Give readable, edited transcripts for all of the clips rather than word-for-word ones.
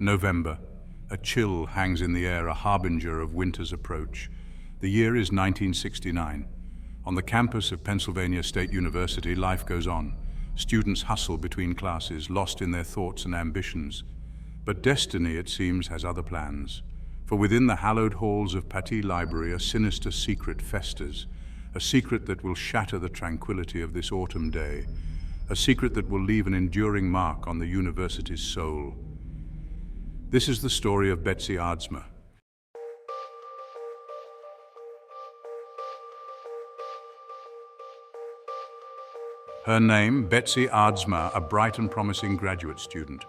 November. A chill hangs in the air, a harbinger of winter's approach. The year is 1969. On the campus of Pennsylvania State University, life goes on. Students hustle between classes, lost in their thoughts and ambitions. But destiny, it seems, has other plans. For within the hallowed halls of Patty Library, a sinister secret festers. A secret that will shatter the tranquility of this autumn day. A secret that will leave an enduring mark on the university's soul. This is the story of Betsy Aardsma. Her name, Betsy Aardsma, a bright and promising graduate student.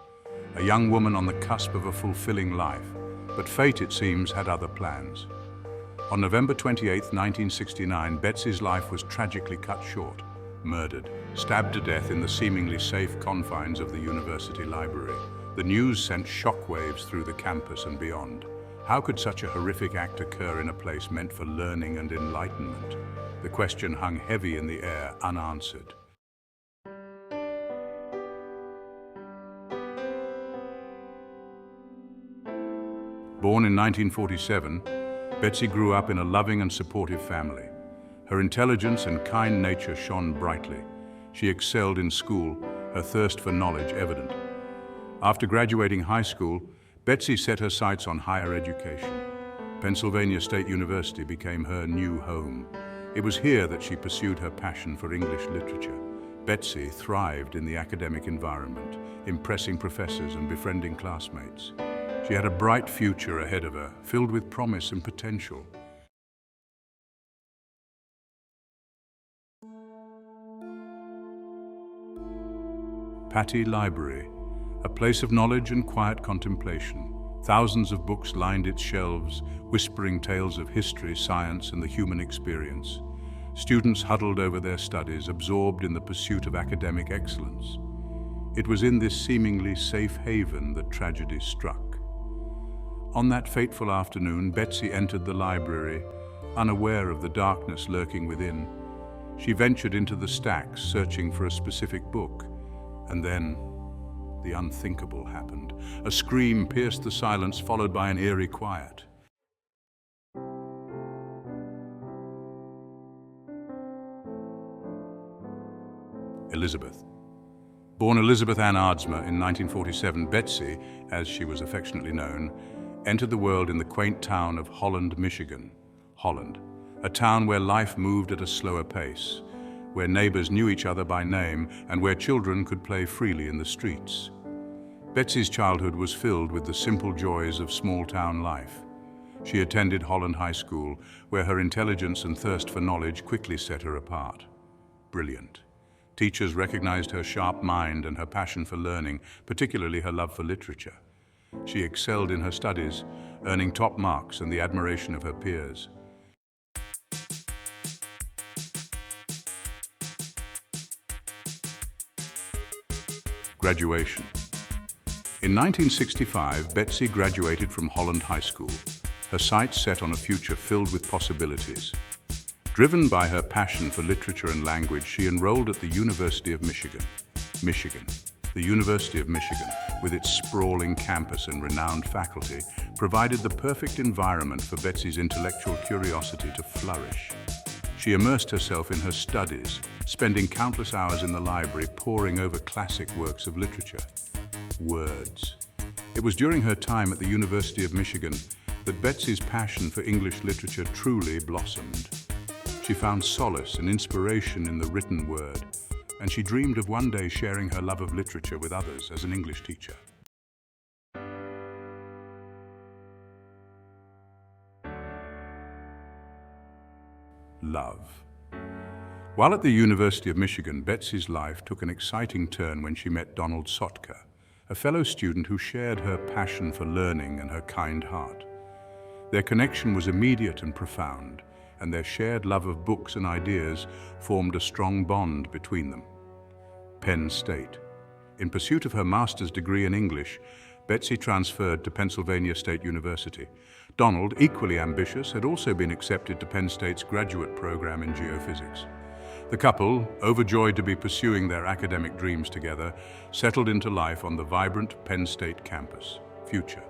A young woman on the cusp of a fulfilling life. But fate, it seems, had other plans. On November 28, 1969, Betsy's life was tragically cut short. Murdered, stabbed to death in the seemingly safe confines of the university library. The news sent shockwaves through the campus and beyond. How could such a horrific act occur in a place meant for learning and enlightenment? The question hung heavy in the air, unanswered. Born in 1947, Betsy grew up in a loving and supportive family. Her intelligence and kind nature shone brightly. She excelled in school, her thirst for knowledge evident. After graduating high school, Betsy set her sights on higher education. Pennsylvania State University became her new home. It was here that she pursued her passion for English literature. Betsy thrived in the academic environment, impressing professors and befriending classmates. She had a bright future ahead of her, filled with promise and potential. Patty Library, a place of knowledge and quiet contemplation. Thousands of books lined its shelves, whispering tales of history, science, and the human experience. Students huddled over their studies, absorbed in the pursuit of academic excellence. It was in this seemingly safe haven that tragedy struck. On that fateful afternoon, Betsy entered the library, unaware of the darkness lurking within. She ventured into the stacks, searching for a specific book. And then, the unthinkable happened. A scream pierced the silence, followed by an eerie quiet. Elizabeth. Born Elizabeth Ann Aardsma in 1947, Betsy, as she was affectionately known, entered the world in the quaint town of Holland, Michigan. Holland, a town where life moved at a slower pace, where neighbors knew each other by name, and where children could play freely in the streets. Betsy's childhood was filled with the simple joys of small-town life. She attended Holland High School, where her intelligence and thirst for knowledge quickly set her apart. Brilliant. Teachers recognized her sharp mind and her passion for learning, particularly her love for literature. She excelled in her studies, earning top marks and the admiration of her peers. Graduation. In 1965, Betsy graduated from Holland High School, her sights set on a future filled with possibilities. Driven by her passion for literature and language, she enrolled at the University of Michigan. The University of Michigan, with its sprawling campus and renowned faculty, provided the perfect environment for Betsy's intellectual curiosity to flourish. She immersed herself in her studies, spending countless hours in the library poring over classic works of literature. Words. It was during her time at the University of Michigan that Betsy's passion for English literature truly blossomed. She found solace and inspiration in the written word, and she dreamed of one day sharing her love of literature with others as an English teacher. Love. While at the University of Michigan, Betsy's life took an exciting turn when she met Donald Sotka, a fellow student who shared her passion for learning and her kind heart. Their connection was immediate and profound, and their shared love of books and ideas formed a strong bond between them. Penn State. In pursuit of her master's degree in English, Betsy transferred to Pennsylvania State University. Donald, equally ambitious, had also been accepted to Penn State's graduate program in geophysics. The couple, overjoyed to be pursuing their academic dreams together, settled into life on the vibrant Penn State campus. future.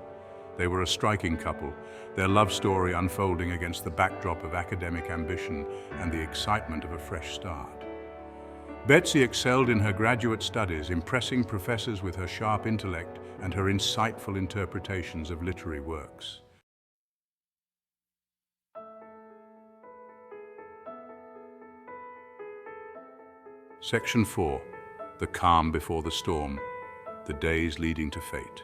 They were a striking couple, their love story unfolding against the backdrop of academic ambition and the excitement of a fresh start. Betsy excelled in her graduate studies, impressing professors with her sharp intellect and her insightful interpretations of literary works. Section 4. The calm before the storm, the days leading to fate.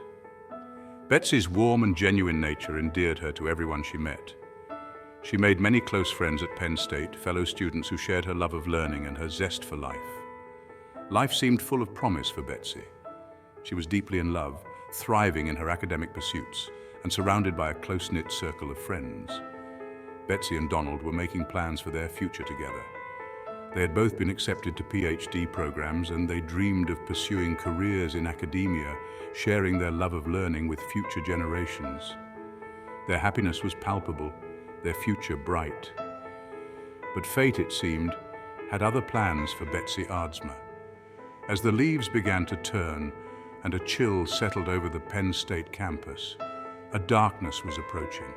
Betsy's warm and genuine nature endeared her to everyone she met. She made many close friends at Penn State, fellow students who shared her love of learning and her zest for life. Life seemed full of promise for Betsy. She was deeply in love, thriving in her academic pursuits, and surrounded by a close-knit circle of friends. Betsy and Donald were making plans for their future together. They had both been accepted to PhD programs, and they dreamed of pursuing careers in academia, sharing their love of learning with future generations. Their happiness was palpable, their future bright. But fate, it seemed, had other plans for Betsy Aardsma. As the leaves began to turn and a chill settled over the Penn State campus, a darkness was approaching.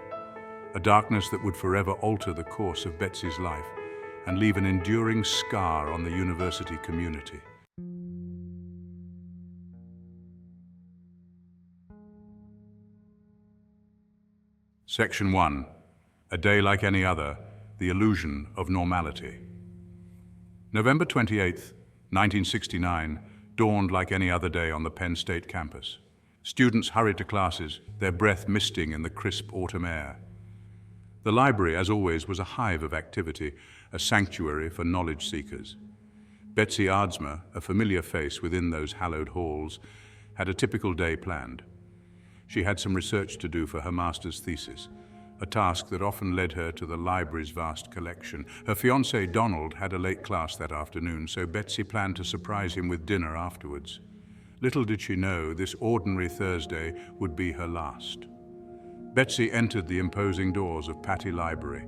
A darkness that would forever alter the course of Betsy's life and leave an enduring scar on the university community. Section 1. A day like any other, the illusion of normality. November 28th, 1969, dawned like any other day on the Penn State campus. Students hurried to classes, their breath misting in the crisp autumn air. The library, as always, was a hive of activity, a sanctuary for knowledge seekers. Betsy Aardsma, a familiar face within those hallowed halls, had a typical day planned. She had some research to do for her master's thesis, a task that often led her to the library's vast collection. Her fiancé, Donald, had a late class that afternoon, so Betsy planned to surprise him with dinner afterwards. Little did she know this ordinary Thursday would be her last. Betsy entered the imposing doors of Patty Library,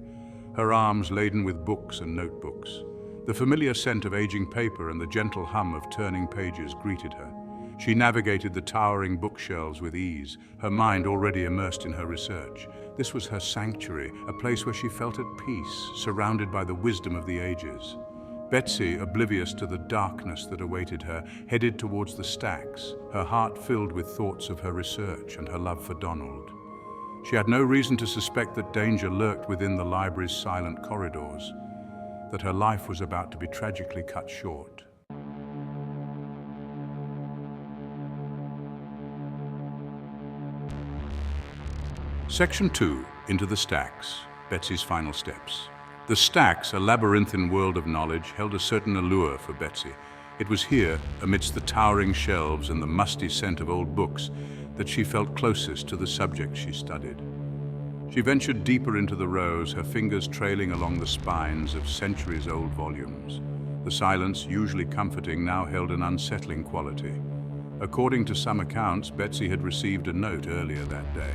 her arms laden with books and notebooks. The familiar scent of aging paper and the gentle hum of turning pages greeted her. She navigated the towering bookshelves with ease, her mind already immersed in her research. This was her sanctuary, a place where she felt at peace, surrounded by the wisdom of the ages. Betsy, oblivious to the darkness that awaited her, headed towards the stacks, her heart filled with thoughts of her research and her love for Donald. She had no reason to suspect that danger lurked within the library's silent corridors, that her life was about to be tragically cut short. Section 2. Into the stacks, Betsy's final steps. The stacks, a labyrinthine world of knowledge, held a certain allure for Betsy. It was here, amidst the towering shelves and the musty scent of old books, that she felt closest to the subject she studied. She ventured deeper into the rows, her fingers trailing along the spines of centuries-old volumes. The silence, usually comforting, now held an unsettling quality. According to some accounts, Betsy had received a note earlier that day.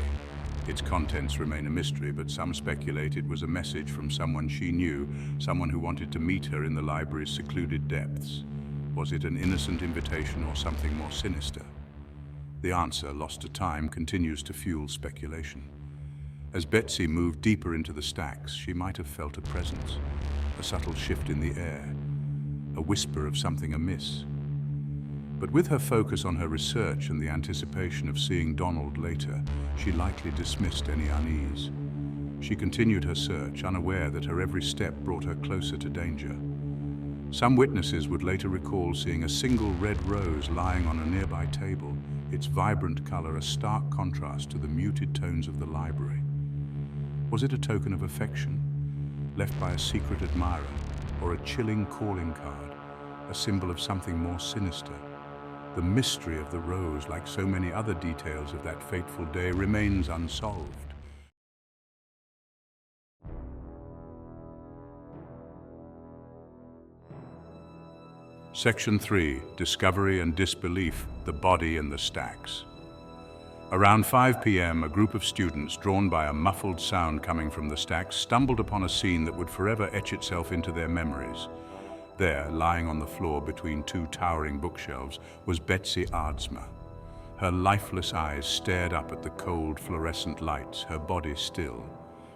Its contents remain a mystery, but some speculate it was a message from someone she knew, someone who wanted to meet her in the library's secluded depths. Was it an innocent invitation or something more sinister? The answer, lost to time, continues to fuel speculation. As Betsy moved deeper into the stacks, she might have felt a presence, a subtle shift in the air, a whisper of something amiss. But with her focus on her research and the anticipation of seeing Donald later, she likely dismissed any unease. She continued her search, unaware that her every step brought her closer to danger. Some witnesses would later recall seeing a single red rose lying on a nearby table, its vibrant color a stark contrast to the muted tones of the library. Was it a token of affection, left by a secret admirer, or a chilling calling card, a symbol of something more sinister? The mystery of the rose, like so many other details of that fateful day, remains unsolved. Section 3. Discovery and Disbelief, the Body and the Stacks. Around 5 p.m., a group of students, drawn by a muffled sound coming from the stacks, stumbled upon a scene that would forever etch itself into their memories. There, lying on the floor between two towering bookshelves, was Betsy Aardsma. Her lifeless eyes stared up at the cold fluorescent lights, her body still.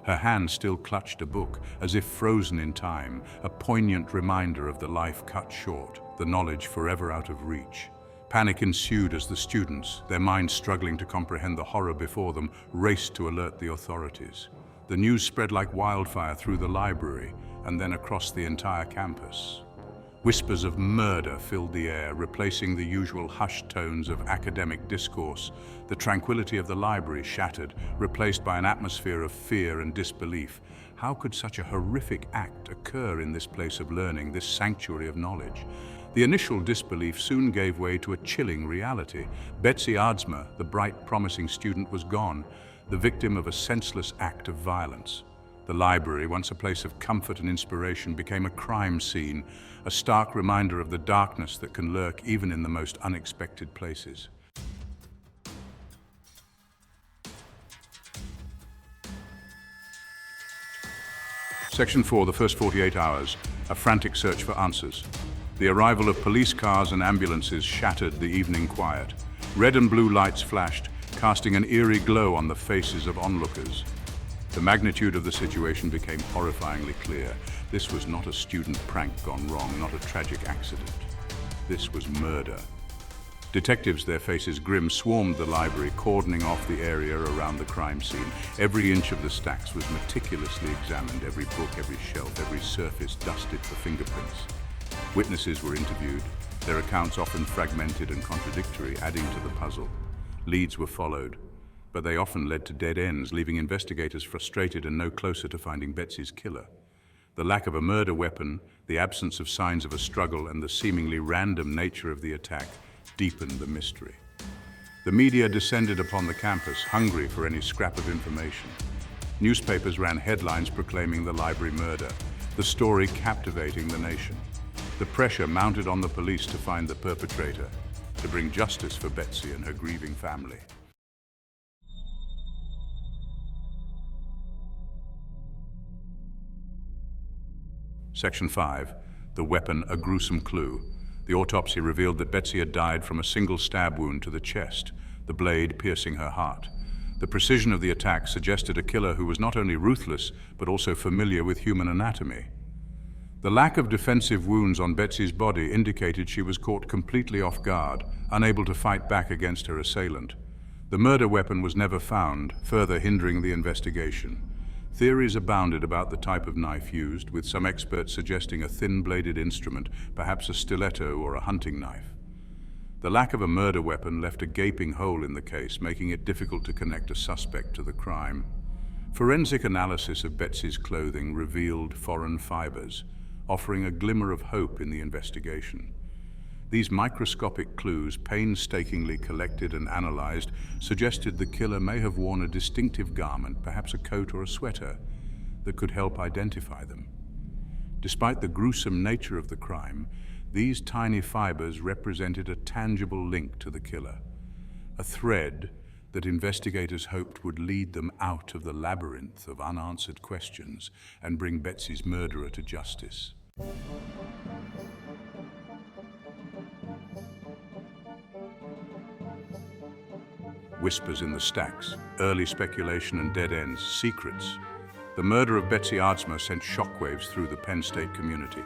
Her hand still clutched a book, as if frozen in time, a poignant reminder of the life cut short, the knowledge forever out of reach. Panic ensued as the students, their minds struggling to comprehend the horror before them, raced to alert the authorities. The news spread like wildfire through the library and then across the entire campus. Whispers of murder filled the air, replacing the usual hushed tones of academic discourse. The tranquility of the library shattered, replaced by an atmosphere of fear and disbelief. How could such a horrific act occur in this place of learning, this sanctuary of knowledge? The initial disbelief soon gave way to a chilling reality. Betsy Aardsma, the bright, promising student, was gone, the victim of a senseless act of violence. The library, once a place of comfort and inspiration, became a crime scene, a stark reminder of the darkness that can lurk even in the most unexpected places. Section 4, the first 48 hours, a frantic search for answers. The arrival of police cars and ambulances shattered the evening quiet. Red and blue lights flashed, casting an eerie glow on the faces of onlookers. The magnitude of the situation became horrifyingly clear. This was not a student prank gone wrong, not a tragic accident. This was murder. Detectives, their faces grim, swarmed the library, cordoning off the area around the crime scene. Every inch of the stacks was meticulously examined, every book, every shelf, every surface dusted for fingerprints. Witnesses were interviewed, their accounts often fragmented and contradictory, adding to the puzzle. Leads were followed, but they often led to dead ends, leaving investigators frustrated and no closer to finding Betsy's killer. The lack of a murder weapon, the absence of signs of a struggle, and the seemingly random nature of the attack deepened the mystery. The media descended upon the campus, hungry for any scrap of information. Newspapers ran headlines proclaiming the library murder, the story captivating the nation. The pressure mounted on the police to find the perpetrator, to bring justice for Betsy and her grieving family. Section 5. The weapon, a gruesome clue. The autopsy revealed that Betsy had died from a single stab wound to the chest, the blade piercing her heart. The precision of the attack suggested a killer who was not only ruthless, but also familiar with human anatomy. The lack of defensive wounds on Betsy's body indicated she was caught completely off guard, unable to fight back against her assailant. The murder weapon was never found, further hindering the investigation. Theories abounded about the type of knife used, with some experts suggesting a thin-bladed instrument, perhaps a stiletto or a hunting knife. The lack of a murder weapon left a gaping hole in the case, making it difficult to connect a suspect to the crime. Forensic analysis of Betsy's clothing revealed foreign fibers, offering a glimmer of hope in the investigation. These microscopic clues, painstakingly collected and analyzed, suggested the killer may have worn a distinctive garment, perhaps a coat or a sweater, that could help identify them. Despite the gruesome nature of the crime, these tiny fibers represented a tangible link to the killer, a thread that investigators hoped would lead them out of the labyrinth of unanswered questions and bring Betsy's murderer to justice. Whispers in the stacks, early speculation and dead ends, secrets. The murder of Betsy Aardsma sent shockwaves through the Penn State community.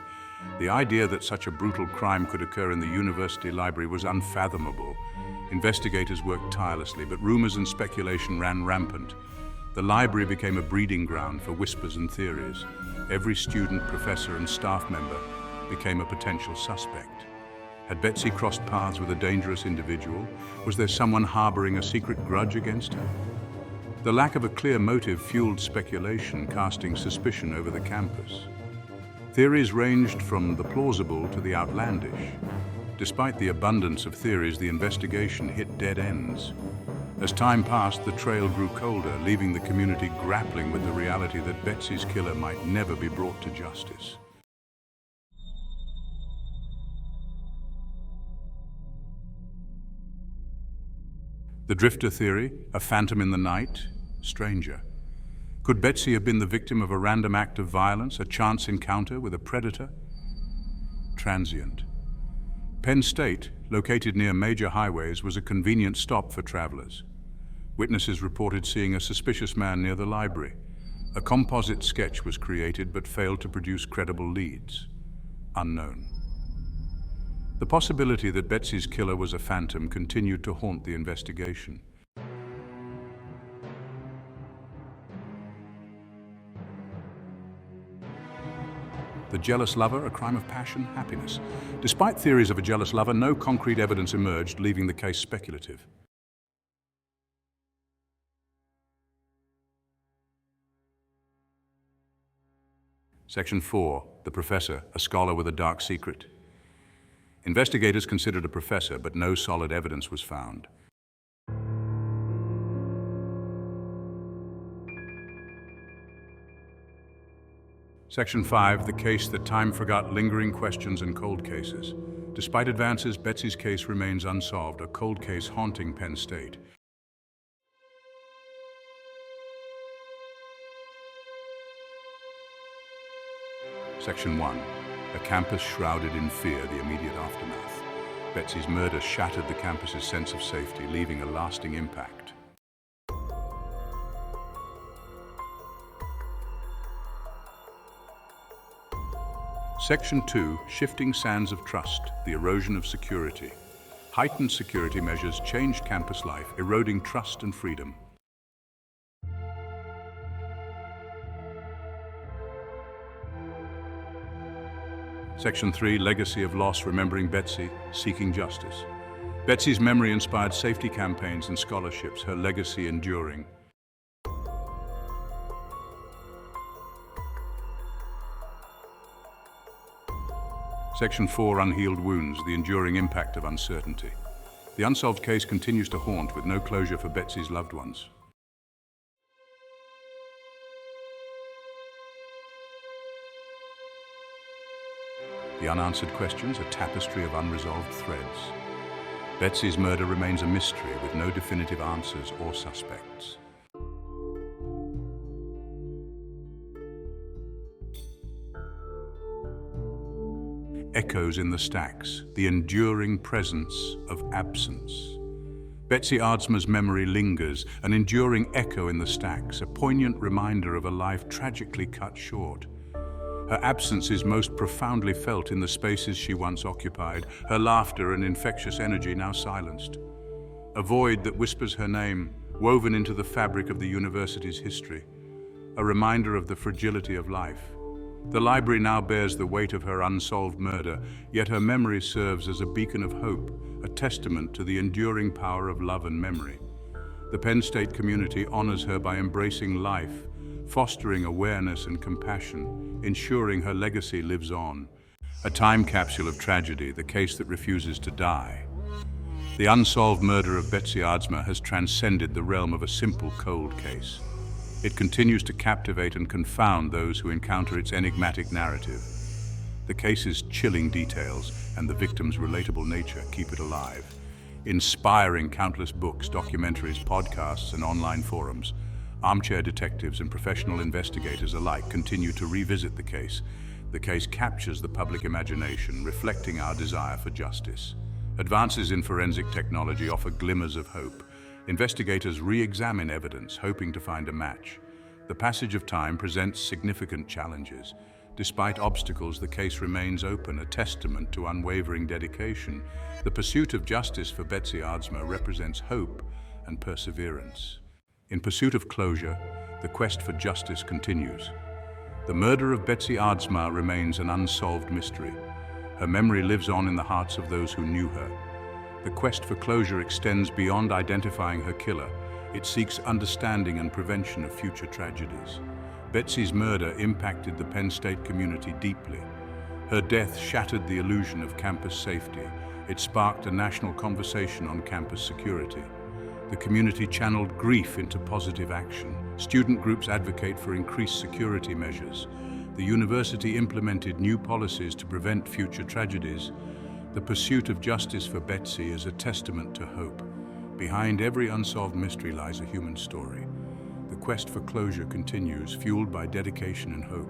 The idea that such a brutal crime could occur in the university library was unfathomable. Investigators worked tirelessly, but rumors and speculation ran rampant. The library became a breeding ground for whispers and theories. Every student, professor, and staff member became a potential suspect. Had Betsy crossed paths with a dangerous individual? Was there someone harboring a secret grudge against her? The lack of a clear motive fueled speculation, casting suspicion over the campus. Theories ranged from the plausible to the outlandish. Despite the abundance of theories, the investigation hit dead ends. As time passed, the trail grew colder, leaving the community grappling with the reality that Betsy's killer might never be brought to justice. The drifter theory, a phantom in the night, stranger. Could Betsy have been the victim of a random act of violence, a chance encounter with a predator? Transient. Penn State, located near major highways, was a convenient stop for travelers. Witnesses reported seeing a suspicious man near the library. A composite sketch was created but failed to produce credible leads. Unknown. The possibility that Betsy's killer was a phantom continued to haunt the investigation. The jealous lover, a crime of passion, happiness. Despite theories of a jealous lover, no concrete evidence emerged, leaving the case speculative. Section 4. The professor, a scholar with a dark secret. Investigators considered a professor, but no solid evidence was found. Section 5. The case that time forgot, lingering questions and cold cases. Despite advances, Betsy's case remains unsolved, a cold case haunting Penn State. Section 1. A campus shrouded in fear, the immediate aftermath. Betsy's murder shattered the campus's sense of safety, leaving a lasting impact. Section 2. Shifting sands of trust, the erosion of security. Heightened security measures changed campus life, eroding trust and freedom. Section 3. Legacy of loss, remembering Betsy, seeking justice. Betsy's memory inspired safety campaigns and scholarships, her legacy enduring. Section 4. Unhealed wounds, the enduring impact of uncertainty. The unsolved case continues to haunt, with no closure for Betsy's loved ones. The unanswered questions, a tapestry of unresolved threads. Betsy's murder remains a mystery with no definitive answers or suspects. Echoes in the stacks, the enduring presence of absence. Betsy Aardsma's memory lingers, an enduring echo in the stacks, a poignant reminder of a life tragically cut short. Her absence is most profoundly felt in the spaces she once occupied, her laughter and infectious energy now silenced. A void that whispers her name, woven into the fabric of the university's history, a reminder of the fragility of life. The library now bears the weight of her unsolved murder, yet her memory serves as a beacon of hope, a testament to the enduring power of love and memory. The Penn State community honors her by embracing life, fostering awareness and compassion, ensuring her legacy lives on. A time capsule of tragedy, the case that refuses to die. The unsolved murder of Betsy Aardsma has transcended the realm of a simple cold case. It continues to captivate and confound those who encounter its enigmatic narrative. The case's chilling details and the victim's relatable nature keep it alive, inspiring countless books, documentaries, podcasts, and online forums. Armchair detectives and professional investigators alike continue to revisit the case. The case captures the public imagination, reflecting our desire for justice. Advances in forensic technology offer glimmers of hope. Investigators re-examine evidence, hoping to find a match. The passage of time presents significant challenges. Despite obstacles, the case remains open, a testament to unwavering dedication. The pursuit of justice for Betsy Aardsma represents hope and perseverance. In pursuit of closure, the quest for justice continues. The murder of Betsy Aardsma remains an unsolved mystery. Her memory lives on in the hearts of those who knew her. The quest for closure extends beyond identifying her killer. It seeks understanding and prevention of future tragedies. Betsy's murder impacted the Penn State community deeply. Her death shattered the illusion of campus safety. It sparked a national conversation on campus security. The community channeled grief into positive action. Student groups advocate for increased security measures. The university implemented new policies to prevent future tragedies. The pursuit of justice for Betsy is a testament to hope. Behind every unsolved mystery lies a human story. The quest for closure continues, fueled by dedication and hope.